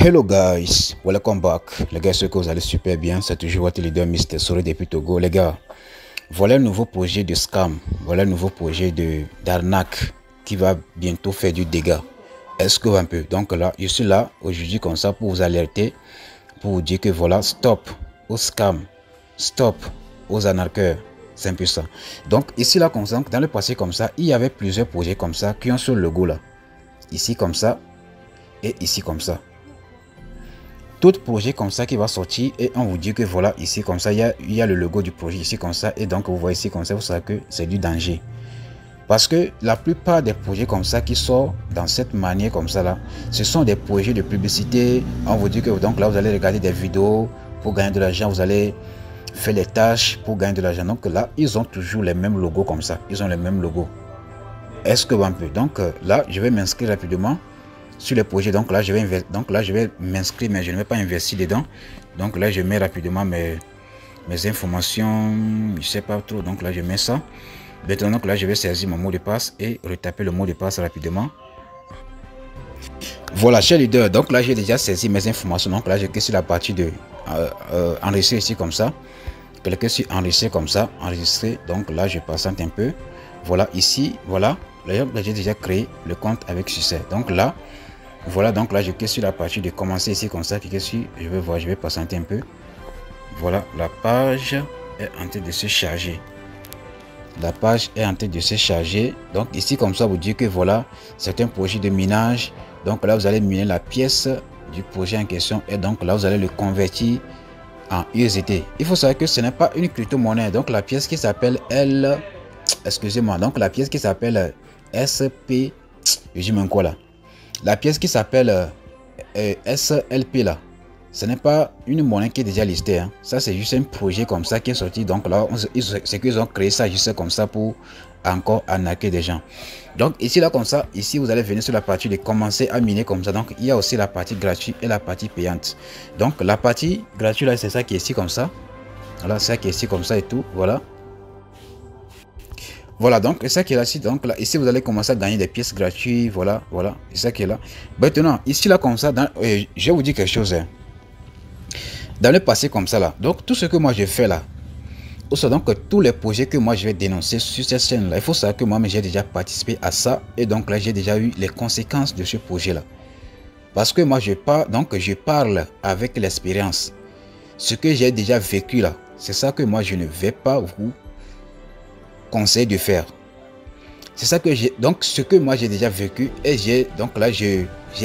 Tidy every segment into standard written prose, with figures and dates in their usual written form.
Hello guys, welcome back. Les gars, j'espère que vous allez super bien. C'est toujours votre leader Mr. Sori depuis Togo. Les gars, voilà un nouveau projet de scam. Voilà un nouveau projet d'arnaque qui va bientôt faire du dégât. Est-ce que un peu? Donc là, je suis là aujourd'hui comme ça pour vous alerter, pour vous dire que voilà, stop aux scams, stop aux arnaqueurs. C'est un peu ça. Donc ici là, comme ça, dans le passé comme ça, il y avait plusieurs projets comme ça qui ont ce logo là. Ici comme ça et ici comme ça. Tout projet comme ça qui va sortir et on vous dit que voilà, ici comme ça, il y a le logo du projet ici comme ça, et donc vous voyez ici comme ça, vous savez que c'est du danger. Parce que la plupart des projets comme ça qui sortent dans cette manière comme ça là, ce sont des projets de publicité. On vous dit que donc là vous allez regarder des vidéos pour gagner de l'argent, vous allez faire les tâches pour gagner de l'argent. Donc là, ils ont toujours les mêmes logos comme ça, ils ont les mêmes logos. Est-ce que un peu? Donc là, je vais m'inscrire rapidement sur les projets. Donc là je vais m'inscrire, mais je ne vais pas investir dedans. Donc là je mets rapidement mes informations, je sais pas trop. Donc là je mets ça. Maintenant donc là je vais saisir mon mot de passe et retaper le mot de passe rapidement. Voilà, cher leader, donc là j'ai déjà saisi mes informations. Donc là je clique sur la partie de enregistrer ici comme ça. Cliquez sur enregistrer comme ça, enregistrer. Donc là je patiente un peu. Voilà, ici, voilà, là j'ai déjà créé le compte avec succès. Donc là voilà, donc là je clique sur la partie de commencer ici comme ça, cliquez sur, je vais voir, je vais patienter un peu. Voilà, la page est en train de se charger. La page est en train de se charger. Donc ici comme ça vous dit que voilà, c'est un projet de minage. Donc là vous allez miner la pièce du projet en question et donc là vous allez le convertir en USDT. Il faut savoir que ce n'est pas une crypto-monnaie. Donc la pièce qui s'appelle excusez-moi, donc la pièce qui s'appelle SP, je dis même quoi là. La pièce qui s'appelle SLP là, ce n'est pas une monnaie qui est déjà listée. Hein. Ça c'est juste un projet comme ça qui est sorti. Donc là, c'est qu'ils ont créé ça juste comme ça pour encore arnaquer des gens. Donc ici là comme ça, ici vous allez venir sur la partie de commencer à miner comme ça. Donc il y a aussi la partie gratuite et la partie payante. Donc la partie gratuite là, c'est ça qui est ici comme ça. Voilà, c'est ça qui est ici comme ça et tout. Voilà. Voilà, donc c'est ça qui est là ici. Donc là, ici vous allez commencer à gagner des pièces gratuites. Voilà, voilà, c'est ça qui est là. Maintenant, ici là comme ça, je vais vous dire quelque chose. Hein. Dans le passé comme ça là, donc tout ce que moi je fais là, donc tous les projets que moi je vais dénoncer sur cette chaîne là, il faut savoir que moi j'ai déjà participé à ça et donc là j'ai déjà eu les conséquences de ce projet là. Parce que moi je parle avec l'expérience. Ce que j'ai déjà vécu là, c'est ça que moi je ne vais pas vous conseiller de faire. C'est ça que j'ai, donc ce que moi j'ai déjà vécu et j'ai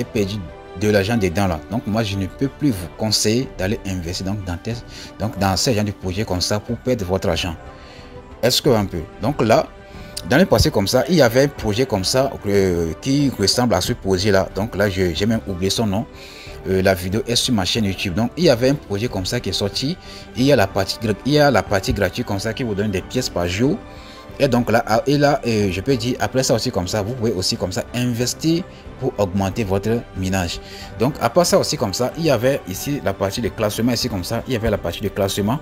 perdu de l'argent dedans là. Donc moi je ne peux plus vous conseiller d'aller investir dans ce genre de projet comme ça pour perdre votre argent. Est-ce que un peu? Donc là, dans le passé comme ça, il y avait un projet comme ça qui ressemble à ce projet là. Donc là j'ai même oublié son nom. La vidéo est sur ma chaîne YouTube. Donc il y avait un projet comme ça qui est sorti. Il y a la partie gratuite comme ça qui vous donne des pièces par jour. Et donc là, je peux dire après ça aussi comme ça, vous pouvez aussi comme ça investir pour augmenter votre minage. Donc à part ça aussi comme ça, il y avait ici la partie de classement ici comme ça, il y avait la partie de classement.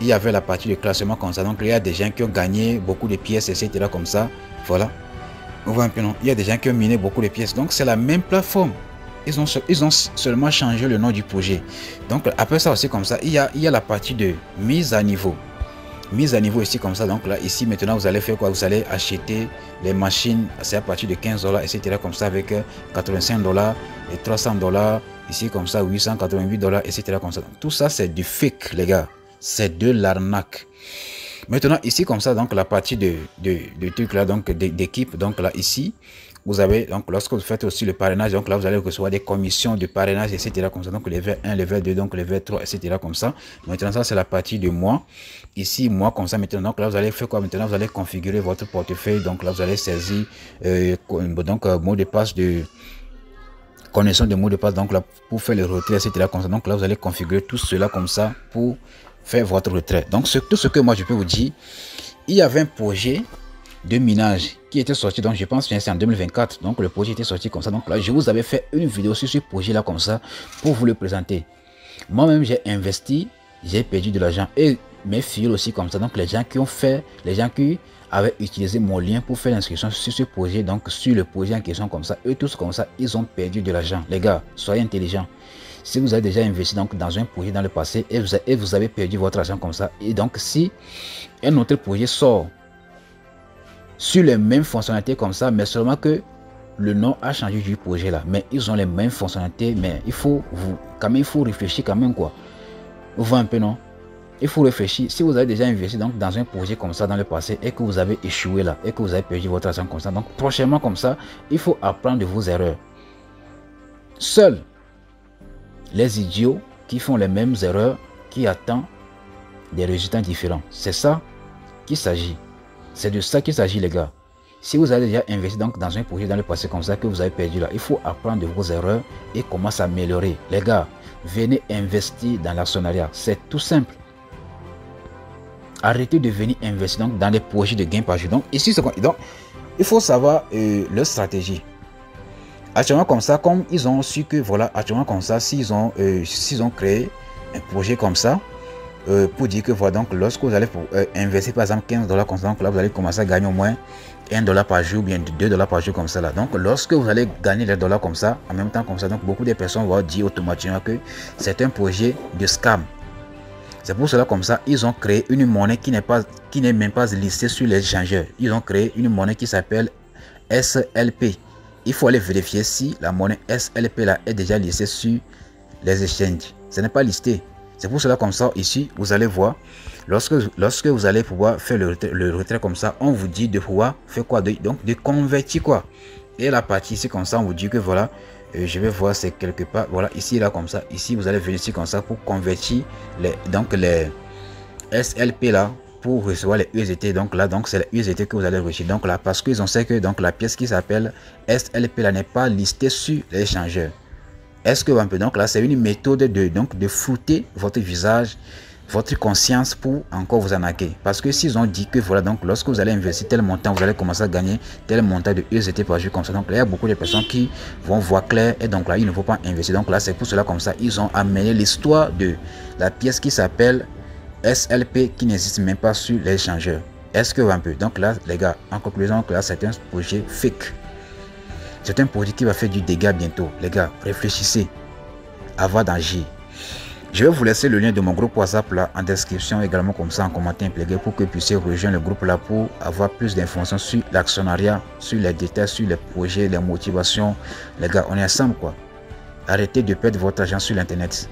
Il y avait la partie de classement comme ça. Donc il y a des gens qui ont gagné beaucoup de pièces, etc. comme ça. Voilà. On voit un peu non. Il y a des gens qui ont miné beaucoup de pièces. Donc c'est la même plateforme. Ils ont seulement changé le nom du projet. Donc après ça aussi comme ça, il y a la partie de mise à niveau. Mise à niveau ici comme ça. Donc là ici maintenant vous allez faire quoi? Vous allez acheter les machines, c'est à partir de 15 $, etc. comme ça, avec 85 $ et 300 $, ici comme ça 888 $, etc. comme ça. Donc, tout ça c'est du fake les gars, c'est de l'arnaque. Maintenant ici comme ça, donc la partie de truc là, donc d'équipe. Donc là ici vous avez, donc lorsque vous faites aussi le parrainage, donc là vous allez recevoir des commissions de parrainage, etc. comme ça. Donc level 1, level 2, donc level 3, etc. comme ça. Maintenant ça c'est la partie de moi. Ici moi comme ça maintenant. Donc là vous allez faire quoi maintenant? Vous allez configurer votre portefeuille. Donc là vous allez saisir mot de passe de connaissance de mot de passe. Donc là pour faire le retrait, etc. comme ça. Donc là vous allez configurer tout cela comme ça pour faire votre retrait. Donc tout ce que moi je peux vous dire, il y avait un projet de minage qui était sorti, donc je pense que c'est en 2024. Donc le projet était sorti comme ça. Donc là je vous avais fait une vidéo sur ce projet là comme ça pour vous le présenter. Moi-même j'ai investi, j'ai perdu de l'argent et mes filles aussi comme ça. Donc les gens qui avaient utilisé mon lien pour faire l'inscription sur ce projet, donc sur le projet en question comme ça. Eux tous comme ça, ils ont perdu de l'argent. Les gars, soyez intelligents. Si vous avez déjà investi donc dans un projet dans le passé et vous avez perdu votre argent comme ça, et donc si un autre projet sort sur les mêmes fonctionnalités comme ça, mais seulement que le nom a changé du projet là, mais ils ont les mêmes fonctionnalités, mais il faut il faut réfléchir quand même quoi. Vous voyez un peu non? Il faut réfléchir. Si vous avez déjà investi donc dans un projet comme ça dans le passé et que vous avez échoué là et que vous avez perdu votre argent comme ça, donc prochainement comme ça, il faut apprendre de vos erreurs. Seuls les idiots qui font les mêmes erreurs qui attendent des résultats différents. C'est ça qu'il s'agit. C'est de ça qu'il s'agit les gars. Si vous avez déjà investi donc dans un projet dans le passé comme ça que vous avez perdu là, il faut apprendre de vos erreurs et comment s'améliorer. Les gars, venez investir dans l'actionnariat. C'est tout simple. Arrêtez de venir investir donc dans des projets de gain par jour. Donc ici, donc, il faut savoir leur stratégie. Actuellement comme ça, comme ils ont su que voilà, actuellement comme ça, s'ils ont créé un projet comme ça, pour dire que voilà, donc lorsque vous allez investir par exemple 15 $ comme ça, donc là vous allez commencer à gagner au moins 1 $ par jour, bien 2 $ par jour comme ça là. Donc lorsque vous allez gagner les dollars comme ça, en même temps comme ça, donc beaucoup de personnes vont dire automatiquement que c'est un projet de scam. C'est pour cela comme ça, ils ont créé une monnaie qui n'est même pas listée sur les échangeurs. Ils ont créé une monnaie qui s'appelle SLP. Il faut aller vérifier si la monnaie SLP là est déjà listée sur les exchanges. Ce n'est pas listé. C'est pour cela comme ça ici, vous allez voir, lorsque vous allez pouvoir faire le retrait comme ça, on vous dit de pouvoir faire quoi, donc de convertir quoi. Et la partie ici comme ça, on vous dit que voilà, je vais voir c'est quelque part, voilà ici là comme ça, ici vous allez venir ici comme ça pour convertir les SLP là pour recevoir les USDT. Donc là, donc c'est les USDT que vous allez recevoir. Donc là, parce qu'ils ont sait que donc la pièce qui s'appelle SLP là n'est pas listée sur les échangeurs. Est-ce que un peu donc là c'est une méthode de flouter votre visage, votre conscience pour encore vous arnaquer. Parce que s'ils ont dit que voilà, donc lorsque vous allez investir tel montant, vous allez commencer à gagner tel montant de USDT par jour comme ça. Donc là, il y a beaucoup de personnes qui vont voir clair et donc là, il ne faut pas investir. Donc là, c'est pour cela comme ça, ils ont amené l'histoire de la pièce qui s'appelle SLP qui n'existe même pas sur les échangeurs. Est-ce que un peu donc là, les gars, en conclusion, là, c'est un projet fake. C'est un projet qui va faire du dégât bientôt. Les gars, réfléchissez avant d'agir. Je vais vous laisser le lien de mon groupe WhatsApp là en description, également comme ça en commentaire impliqué pour que vous puissiez rejoindre le groupe là pour avoir plus d'informations sur l'actionnariat, sur les détails, sur les projets, les motivations. Les gars, on est ensemble quoi. Arrêtez de perdre votre argent sur l'internet.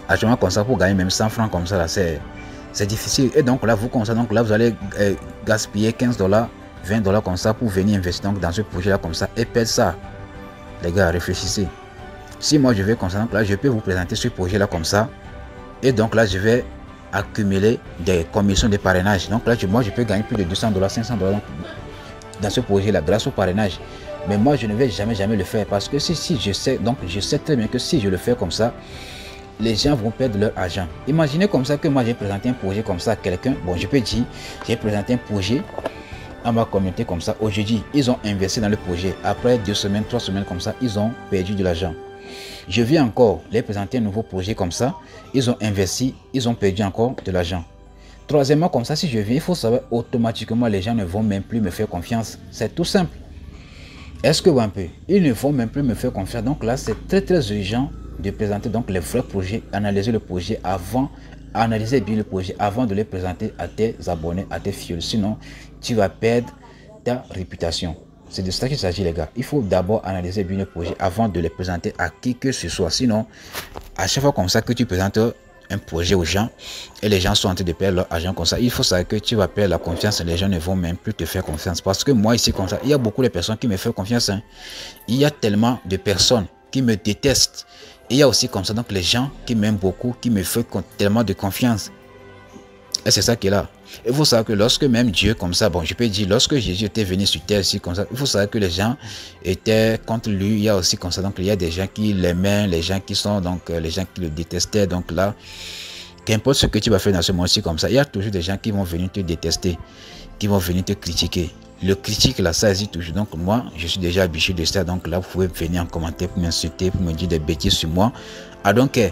Actuellement comme ça pour gagner même 100 francs comme ça là, c'est difficile. Et donc là vous comme ça, donc là vous allez gaspiller 15 $, 20 $ comme ça pour venir investir donc dans ce projet là comme ça et perdre ça. Les gars, réfléchissez. Si moi je vais comme ça, donc là je peux vous présenter ce projet là comme ça et donc là je vais accumuler des commissions de parrainage. Donc là moi je peux gagner plus de 200 $, 500 $ dans ce projet là grâce au parrainage. Mais moi je ne vais jamais le faire parce que si je sais, donc je sais très bien que si je le fais comme ça, les gens vont perdre leur argent. Imaginez comme ça que moi j'ai présenté un projet comme ça à quelqu'un. Bon, je peux dire j'ai présenté un projet à ma communauté comme ça. Aujourd'hui ils ont investi dans le projet. Après 2 semaines, 3 semaines comme ça, ils ont perdu de l'argent. Je viens encore les présenter un nouveau projet comme ça. Ils ont investi, ils ont perdu encore de l'argent. Troisièmement, comme ça, si je viens, il faut savoir automatiquement les gens ne vont même plus me faire confiance. C'est tout simple. Est-ce que un peu, ils ne vont même plus me faire confiance. Donc là, c'est très urgent de présenter donc les vrais projets, analyser le projet avant, analyser bien le projet avant de les présenter à tes abonnés, à tes fioles. Sinon, tu vas perdre ta réputation. C'est de ça qu'il s'agit les gars. Il faut d'abord analyser bien le projet avant de les présenter à qui que ce soit. Sinon, à chaque fois comme ça que tu présentes un projet aux gens et les gens sont en train de perdre leur argent comme ça, il faut savoir que tu vas perdre la confiance et les gens ne vont même plus te faire confiance. Parce que moi ici comme ça, il y a beaucoup de personnes qui me font confiance. Hein. Il y a tellement de personnes qui me détestent. Et il y a aussi comme ça donc les gens qui m'aiment beaucoup, qui me font tellement de confiance. Et c'est ça qui est là. Il faut savoir que lorsque même Dieu comme ça, bon je peux dire lorsque Jésus était venu sur terre ici comme ça, il faut savoir que les gens étaient contre lui. Il y a aussi comme ça donc il y a des gens qui l'aimaient, les gens qui sont donc les gens qui le détestaient. Donc là, qu'importe ce que tu vas faire dans ce monde-ci comme ça, il y a toujours des gens qui vont venir te détester, qui vont venir te critiquer. Le critique là, ça existe toujours. Donc moi, je suis déjà habitué de ça. Donc là, vous pouvez venir en commentaire pour m'insulter, pour me dire des bêtises sur moi. I don't care.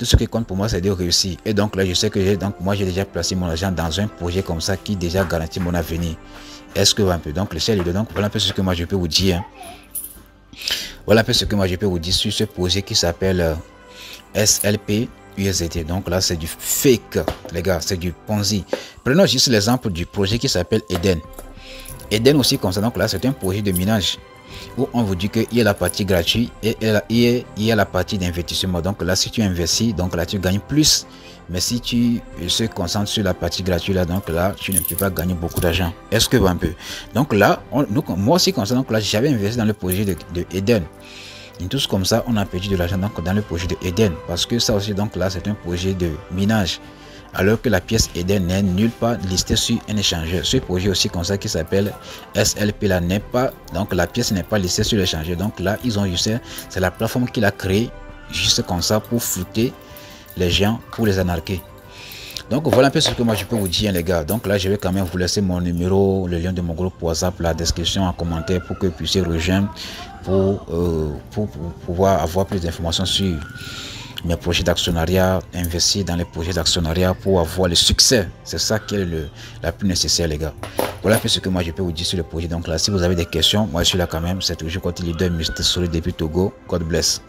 tout ce qui compte pour moi, c'est de réussir. Et donc là, je sais que moi, j'ai déjà placé mon argent dans un projet comme ça qui déjà garantit mon avenir. Est-ce que un peu, donc le ciel, donc voilà un peu ce que moi je peux vous dire. Hein. Voilà un peu ce que moi je peux vous dire sur ce projet qui s'appelle SLP USDT. Donc là, c'est du fake, les gars, c'est du Ponzi. Prenons juste l'exemple du projet qui s'appelle Eden. Eden aussi comme ça, donc là, c'est un projet de minage où on vous dit qu'il y a la partie gratuite et il y a la partie d'investissement. Donc là, si tu investis, donc là, tu gagnes plus. Mais si tu se concentres sur la partie gratuite, là, donc là, tu ne peux pas gagner beaucoup d'argent. Est-ce que un peu? Donc là, moi aussi comme ça, donc là, j'avais investi dans le projet de Eden. Et tous comme ça, on a perdu de l'argent dans le projet de Eden. Parce que ça aussi, donc là, c'est un projet de minage. Alors que la pièce Eden n'est nulle part listée sur un échangeur. Ce projet aussi comme ça qui s'appelle SLP là n'est pas, donc la pièce n'est pas listée sur l'échangeur. Donc là, ils ont juste, c'est la plateforme qu'il a créée juste comme ça pour flouter les gens, pour les anarquer. Donc voilà un peu ce que moi je peux vous dire les gars. Donc là je vais quand même vous laisser mon numéro, le lien de mon groupe WhatsApp, la description en commentaire pour que vous puissiez rejoindre pour pouvoir avoir plus d'informations sur mes projets d'actionnariat, investir dans les projets d'actionnariat pour avoir le succès. C'est ça qui est la plus nécessaire les gars. Voilà un peu ce que moi je peux vous dire sur le projet. Donc là si vous avez des questions, moi je suis là quand même. C'est toujours côté leader Mr. Solide depuis Togo. God bless.